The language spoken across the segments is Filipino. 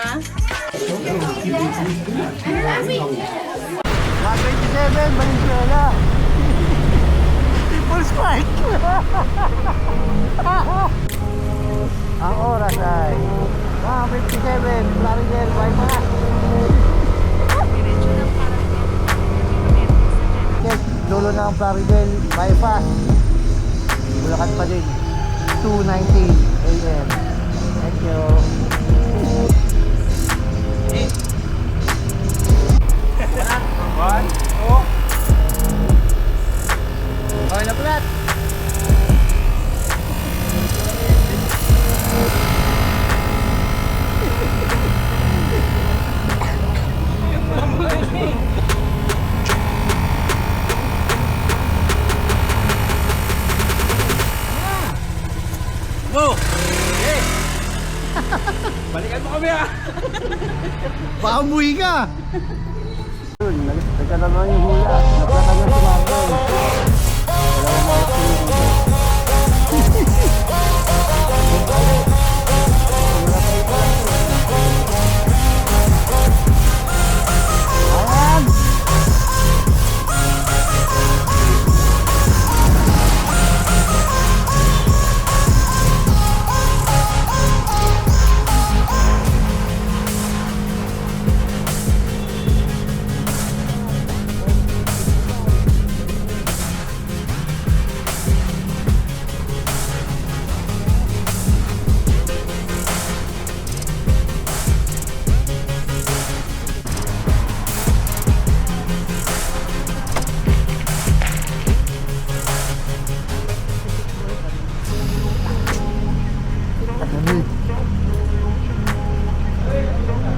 ha? 127, Valenzuela. Triple spike. Ang oras ay 1:57, Plaridel, bypass. Check, dulo ng Plaridel, bypass. Bulacan pa din. 2:19 AM. Thank you. One, two. Okay na plat. Go! Okay! Balikan mo kami ah! Baka umuwi ka. Nagkataon yung hula. Nagkataon yung sumagal. Ayan!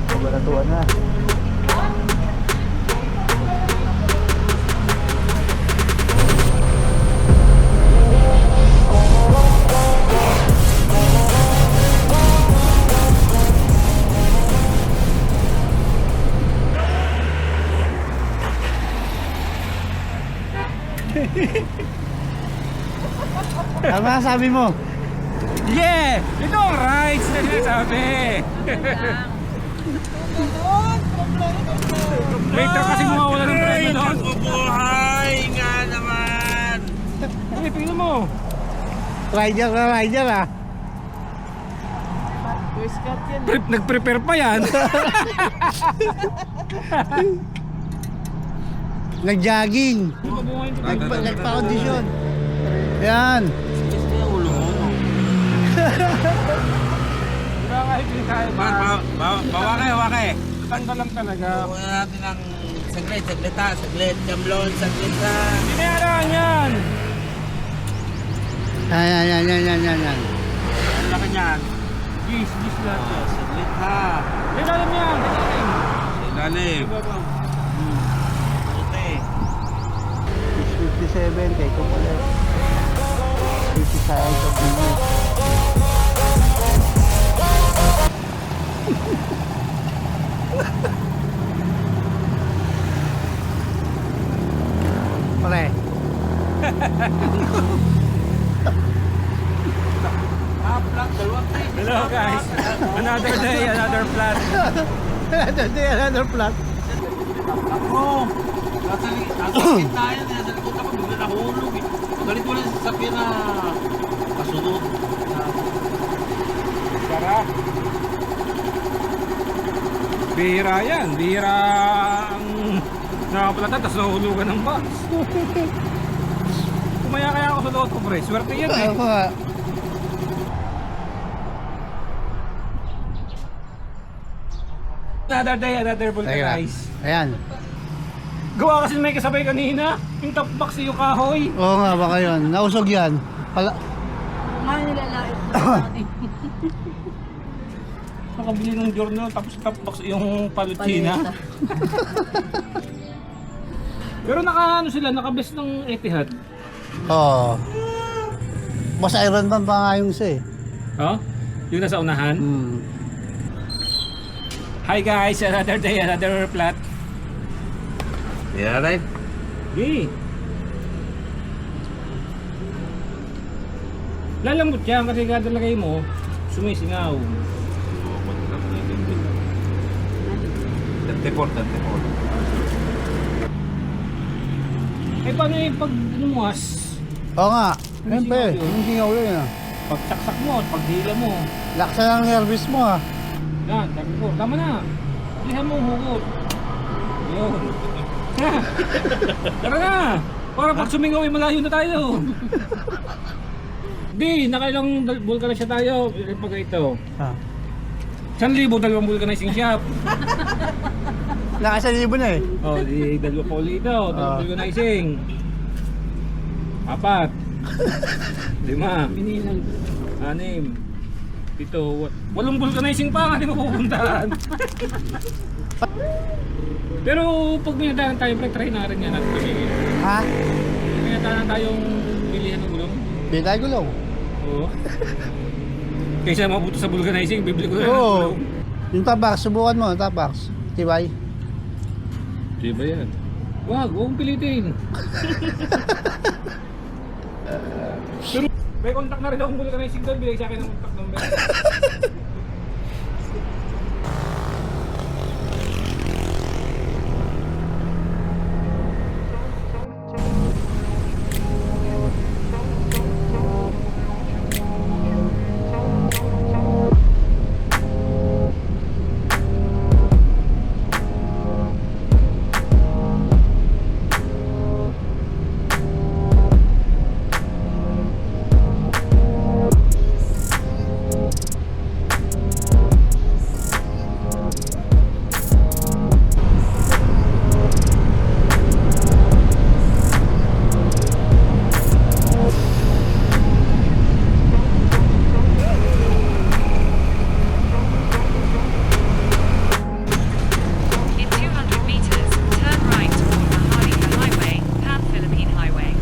Kabaratuan na. Tama sabi mo. Yeah! Ito ang rides na sinasabi! Later kasi mawawala ng premyo doon. Buhay nga naman! Ay, tingnan mo! Rider na rider ah. Nag-prepare pa yan! Nag-jogging. Nagpa-kondisyon. Yan. Diba kahit hindi tayo Bawa kayo. tanda lang talaga. Bawa natin ng saglit. Jamblon, saglit na. Binayaran yan! Yan. Ang laki niyan. Gis lang. Saglit ha. Ilalim yan! Ilalim. Puti. 657 kay Kumule. 50 sa ito pinyo. Pare. Hello guys! Another day, another flat. Another plot. Ako. Nasa gitna yan. Nasa likod ako. Bigla nahulog eh. Galit mo lang sa sasakyan na kasunod. Sarap. Bihira yan. Bihira ang nakapalatan tapos nahulugan ng bus. Kumaya kaya ako sa Lotto pre. Swerte yan eh. Ako nga. Another day, another vulcanize. Ayan. Gawa kasi may kasabay kanina. Yung top box yung kahoy. Oo nga, baka yun. Nausog yan. Mga nilalait. Nakabili ng journal tapos top box yung palutsina. Pero naka ano sila, naka-best ng Etihad. Oo. Mas Iron Man pa nga yung isa eh. Oh? Yung nasa unahan. Hi guys, another day, another flat. Yeah, right? Okay. Lalambot yan kasi kada lagay mo, sumisingaw. Eh paano yung pag lumuwas? Oo nga. Siyempre, singaw yun? yung singaw yun ah. Pag saksak mo at pag hila mo. Laksa ng nervous mo ah. Yan, sabi ko, tama na. Lihan mo hugot. Yun. Tara na. Para pag sumingaw ay malayo na tayo. Di, nakailang vulcanizing tayo. Pag ito. Ah. 1,000 dalawang vulcanizing shop. Naka 1,000 na eh. Oh, di dalawa pa ulit ito. Dalawang vulcanizing. 4. 5. 6. 7. 8 vulcanizing pa nga di mapupuntahan. Pero pag minadahan tayo, pre, try na rin yan natin pamigil. Ha? Minadahan tayong bilihan ng gulong. Bili tayo gulong. Oo. Kaysa mabuto sa vulcanizing, bibili ko na ng Oo. gulong. Yung tabax, subukan mo, tabax. Tibay. Di ba yan? Wag mong pilitin. Pero may contact na rin akong vulcanizing doon, bigay sa akin ng contact number. In 200 meters, turn right toward Mahaliga Highway, Pan-Philippine Highway.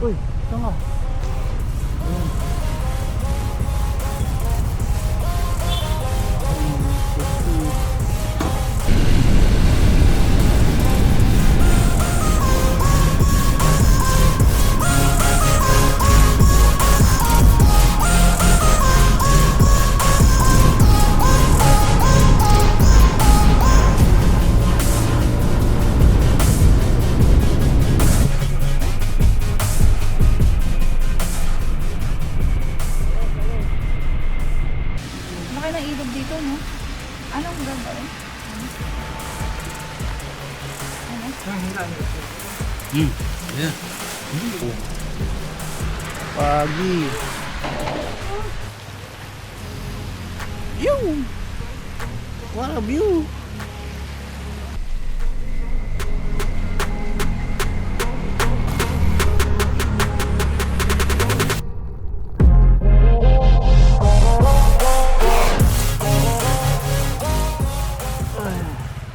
Uy, ito nga. Laki ng ilog dito, no? Anong gagawin? Ano? Pagi. View! What a view!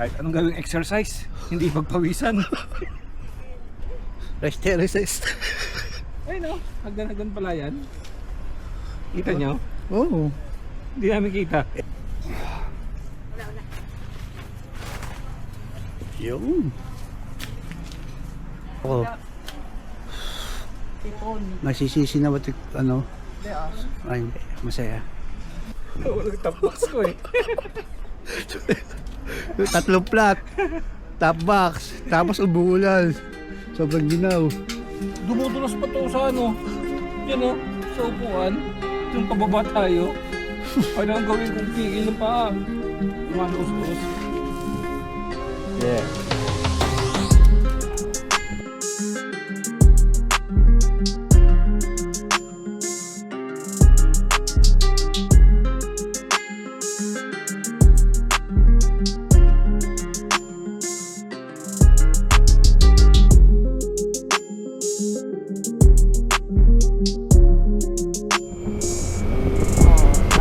Kahit anong gawing exercise, hindi pagpawisan. Resist. Ay no, hagdan pala yan. Kita nyo? Oo. Hindi namin kita. Yun. Ako, Tipon. masisisi na ba't ano? Ay, hindi. Masaya. Walang top box ko eh. 3 plat. Top box. Tapos umuulan. Sobrang ginaw. Dumudulas pa to sa ano. Yan o, sa upuan. Yung pababa tayo. Ano ang gawin kung pigil ng paa? Tumalos-los. Yeah.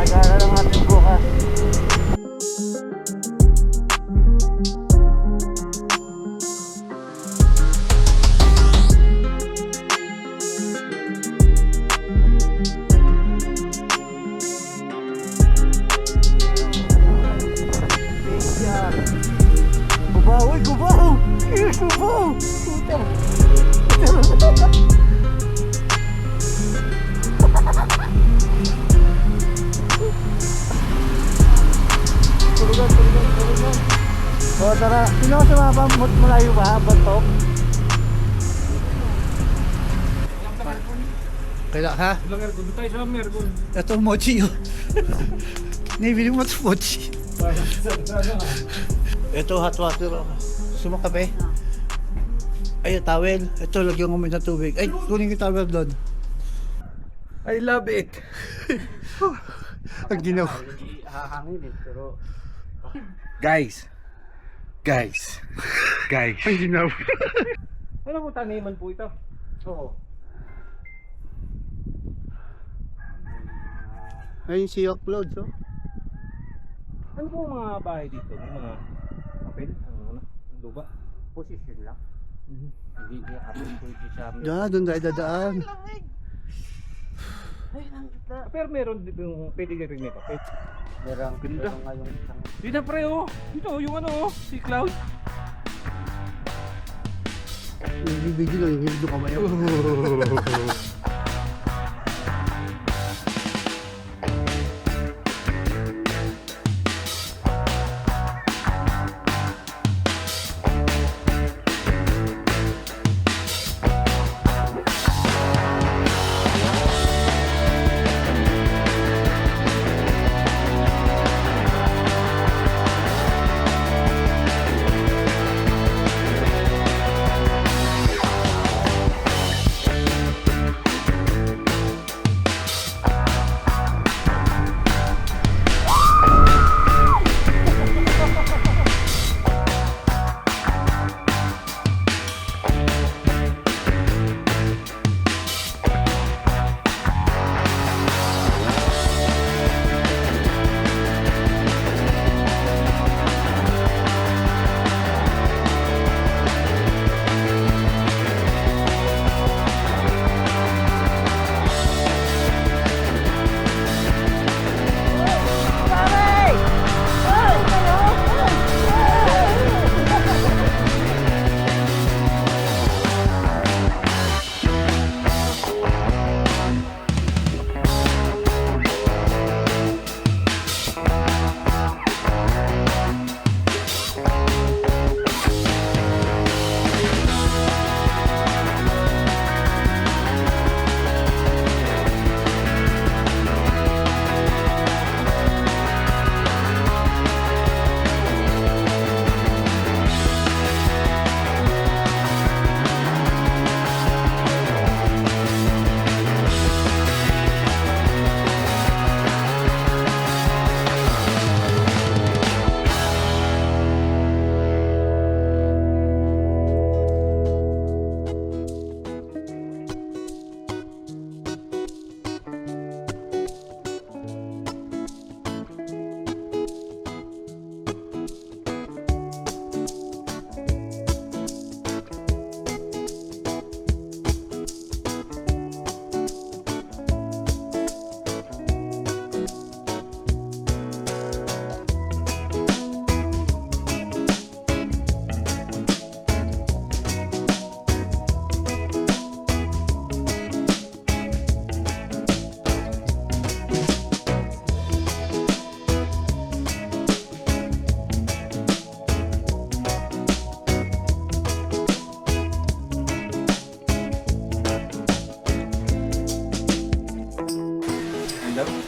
Nag-aaral lang natin bukas. Gubaw! Uy! Gubaw! Gubaw! Puta! Turugan! O tara, sino ka sumama? Malayo ba? Bantok? Kaya ha? Ilang aircon. Doon tayo sa aircon. Ito mochi yun. Nabili mo ito mochi. Ito hot water. Sumakape. Ay, towel. Ito, lagyan mo ng tubig. Ay, kunin yung towel doon. I love it. Ang ginawa. Guys. Ang ginawa. Ano po taniman po ito? Oo. Ayun si York Clouds, oh. Ano po ang mga bahay dito? Yung mga kapil? Ano? Luba? Position lang. Hindi niya kapit pwede sa amin. Doon tayo dadaan. Pero meron dito yung pwede ka rin may papel. Merang ganda nga yung isang Dito pre oh. Dito yung ano oh. Si Cloud. Yung video lang, yung hildo kamay.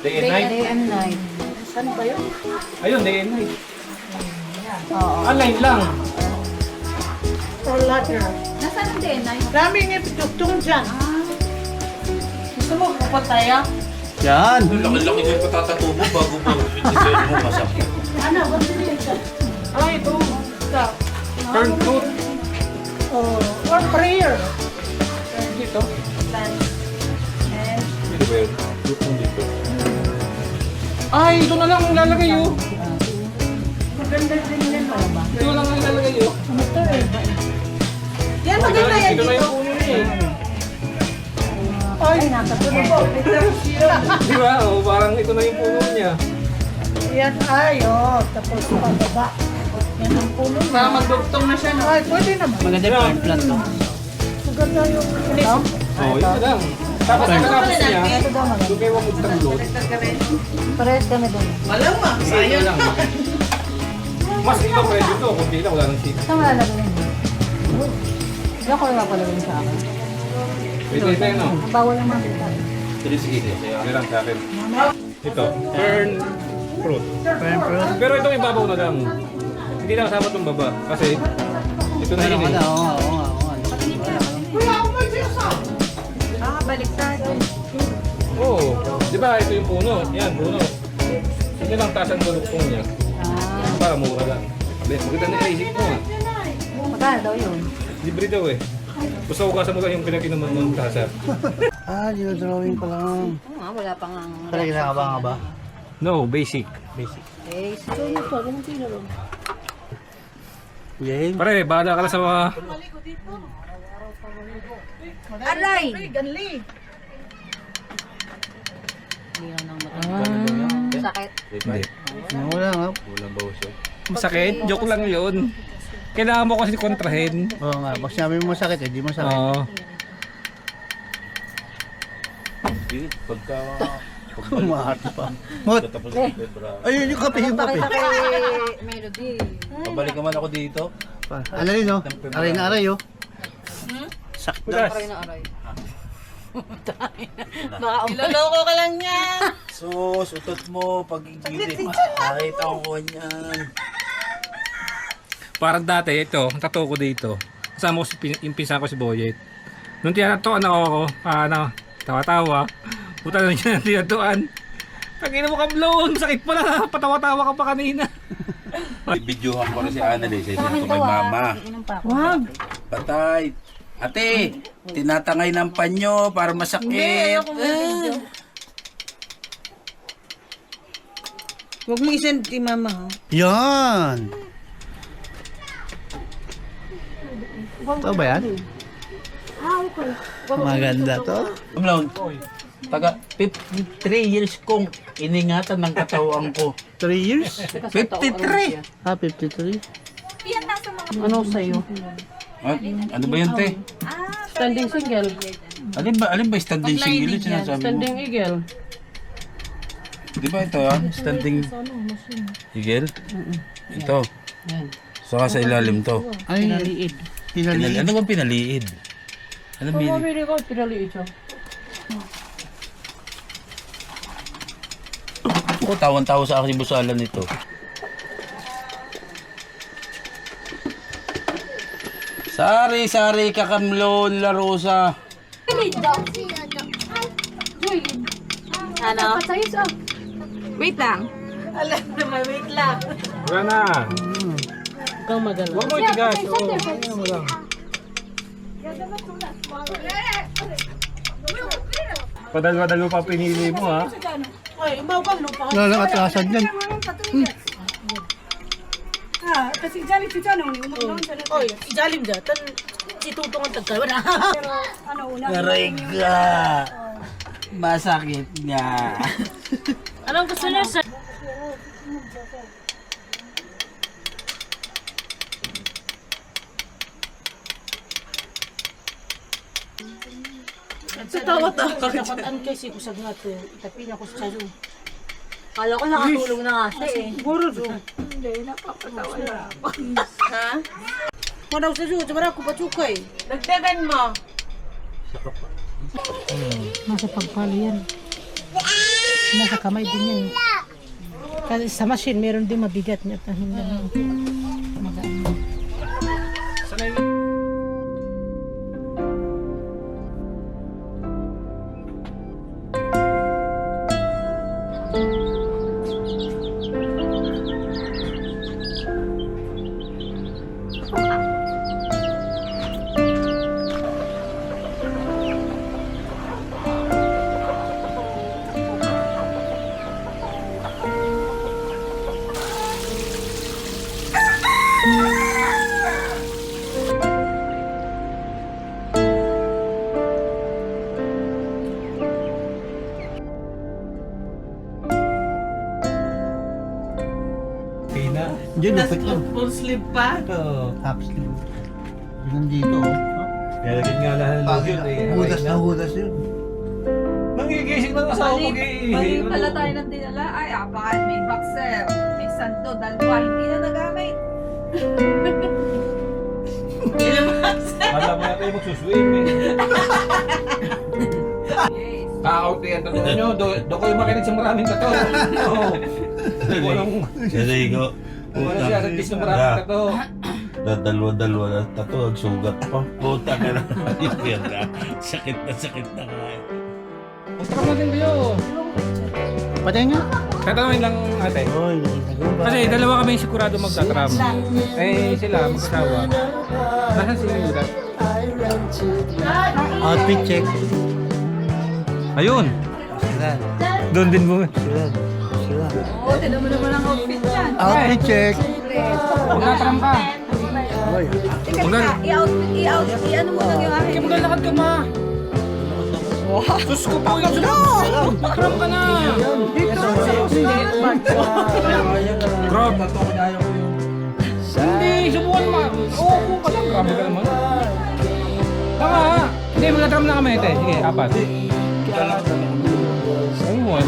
Day and night. Day and night. Ayun, day and night. Oo. Online lang. Nasaan ang day and night? Daming ipitugtong dyan. Gusto mo papataya? Yan! laki-laki din patatatubo bago mo pinigyan mo masakit. Ano? What's it? Ah, ito. Burn fruit. Oh, or prayer. Dito. And Dito ba yun? Dito. Ay, ito na lang ang lalagay oh. Maganda din yan. Ito lang ang lalagay oh. Ito eh. Yan maganda yan Ito na dito. yung puno niya eh. Ay, nakatulog po. Di ba? Oh, parang ito na yung puno niya. Yan ay, oh. Tapos pababa. Yan ang puno niya. Para magdugtong na siya no? Ay, pwede naman. Maganda yung plant plant to. Maganda yung ito. Oh, ito lang. Tapos pagkatapos niya, ito daw maganda. doon kayo magtanglo. Parehas kami doon. Malamang. Sayang lang. Mas iba pwede to, kung di na wala nang sika. Saan malalagay yun? Hindi ako napalagay sa akin. Wait, no? Bawal ang makita. Ano lang sa akin. Ito, fern fruit. Fern fruit. Pero itong ibabaw na lang. Hindi na kasama itong baba. Kasi ito na Pero yun eh. oo nga. Baliktad. Oo. Di ba ito yung puno? Yan, puno. Hindi lang tasan ng luktong niya. Para mura lang. Maganda na isip mo ah. Magkano daw yun? Libre daw eh. Gusto ko kasama lang yung pinag-inuman ng tasa. Drawing pa lang. Oo nga, wala pa nga. Pero kinakaba nga ba? No, basic. Eh, so yun po, kung sino rin. Game. Pare, bahala ka na sa mga... Aray! Ganli! Sakit. Hindi. Wala nga. Masakit? Joke lang yun. Kailangan mo kasi kontrahin. Oo nga. Pag sinabi mo masakit, di masakit. Oo. Pagka... Umahati pa. Mot! Ayun yung kape, yung kape. Pakita kay Melody. Pabalik naman ako dito. Ano rin, no? Aray na aray, oh. Putas. Aray na aray. Baka iloloko ka lang yan. Sus, utot mo, pag-igilid. Nakita ko niyan. Parang dati, ito, ang tattoo ko dito. Kasama ko yung pinsan ko si Boyet. Nung tinatatuan ako, tawa-tawa. Puta na niya ng tinatuan. Tangina mo kablon, sakit pala. Patawa-tawa ka pa kanina. Ibidyohan ko rin si Annalise. Sa akin Ito to kay mama. Inom pa ako. Wag. Patay. Ate, tinatangay ng panyo para masakit. Huwag mo isend kay mama, ha? Yan! Ito ba yan? Maganda to. Umlaon, taga 53 years kong iningatan ng katawan ko. 3 years? 53! 53. Ano sa'yo? Ano ba yun, te? Standing single. Alin ba standing single yung sinasabi mo? Standing eagle. Di ba ito yan? Standing eagle? Ito. Saka sa ilalim to. Ay, Pinaliid. pinaliit. Ano bang pinaliid? Ano Kung meaning? mabili ko, pinaliid siya. Ako, tawan-tawa sa aking busalan nito. Sari-sari kakamlon la rosa. Ano? Wait lang. Wala na. Huwag kang magala. Huwag mo itigas. Oo, ayan mo lang. Padal-padal mo pa pinili mo ha. Ay, umawag no pa. Wala lang atrasan yan. Oy, ijalim dyan. Tan, situtong ang tagkal. Wala. Karega. Masakit nga. Anong gusto niya sa... Sa tawa-tawa. Kakataan kasi kusag nga to. Itapin ako sa sayo. Kala ko nakatulog na nga siya eh. Siguro do. Ha? Manaw sa sayo. Sabara ko patsukay. Nagdagan mo. Nasa pagpalo yan. Nasa kamay din yan. Kasi sa machine, meron din mabigat niya. Hindi magaan. Diyan, dapat yan. Full sleeve pa? Half sleeve. Nandito, oh. Nilagyan nga lang ng loob yun eh. Hudas na hudas yun. Nangigising ng asawa ko Mali pala tayo ng dinala. Ay, apakan may boxer, may santo, dalawa, hindi na nagamit. kayo magsuswimming. Out yan, totoo nyo. Do kayo makinig sa maraming tato. Oo. Sarigo. Wala siya sa tis ng maraming tato. Dalawa na tato, sugat pa. Puta ka na. Sakit na kaya. Punta ka natin kayo. Patay nga. Tatanungin lang ate. Oy, nagumba. Kasi dalawa kami sigurado magtatram. Eh sila mag-asawa. Nasaan si Yuda? Outfit check. Ayun. Sila. Doon din mo. Sila. Sila. Oo, tinan mo naman ang outfit yan. Outfit check. Magtatram ka. Oy. Teka, Magdal- i-ano mo lang yung akin. Kaya maglalakad ka ma. Sus ko po yung magtatram ka na. Dito, sa Grab. Hindi, subukan mo. Oo, kung ka lang. Grabe ka naman. Tama ha. Hindi, magtatram na kami ate. Sige, apat. Ayun.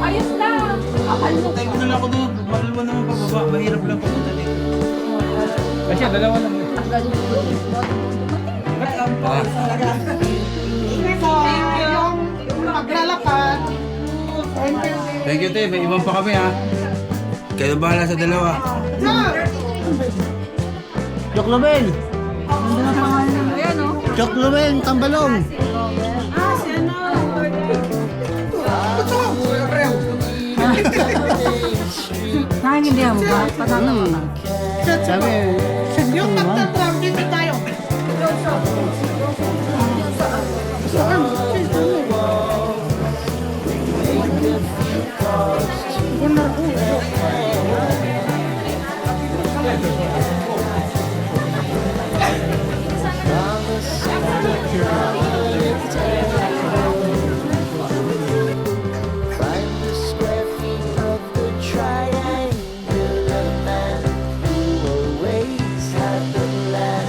Ayos lang. Akal mo. Tayo na lang ako doon. Mahal mo naman pababa. Mahirap lang pumunta dito. Kasi dalawa lang. Maglalakad. Thank you, Te. May ibang pa kami, ha. Kayo bahala sa dalawa. Choklobel. Ayan o. Choklobel, tambalong. Nakaintindihan mo ba? Patata mo lang. Sabi, Yung magtatram, dito tayo. Find the square feet of the triangular man who always had the land.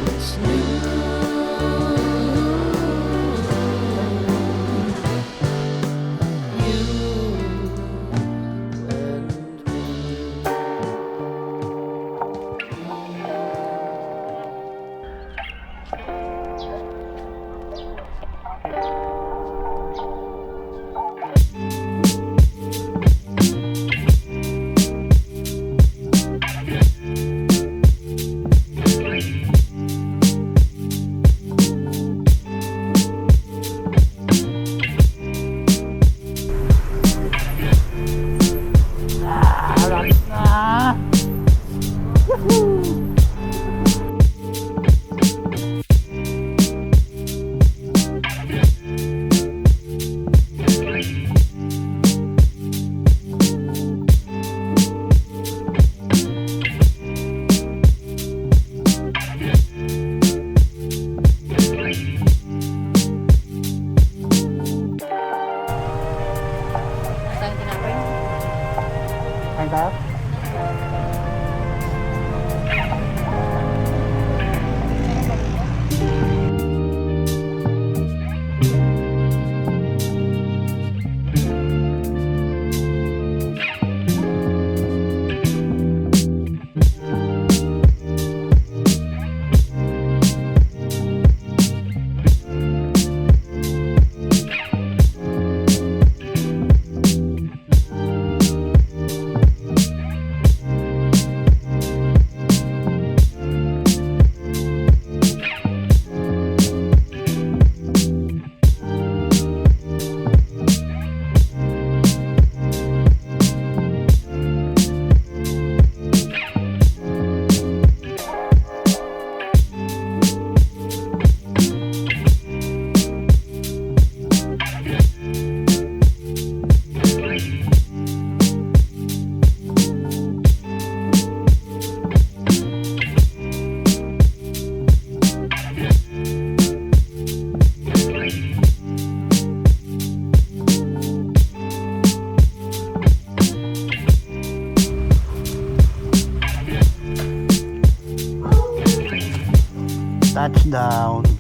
It's Kain tayo? Touchdown.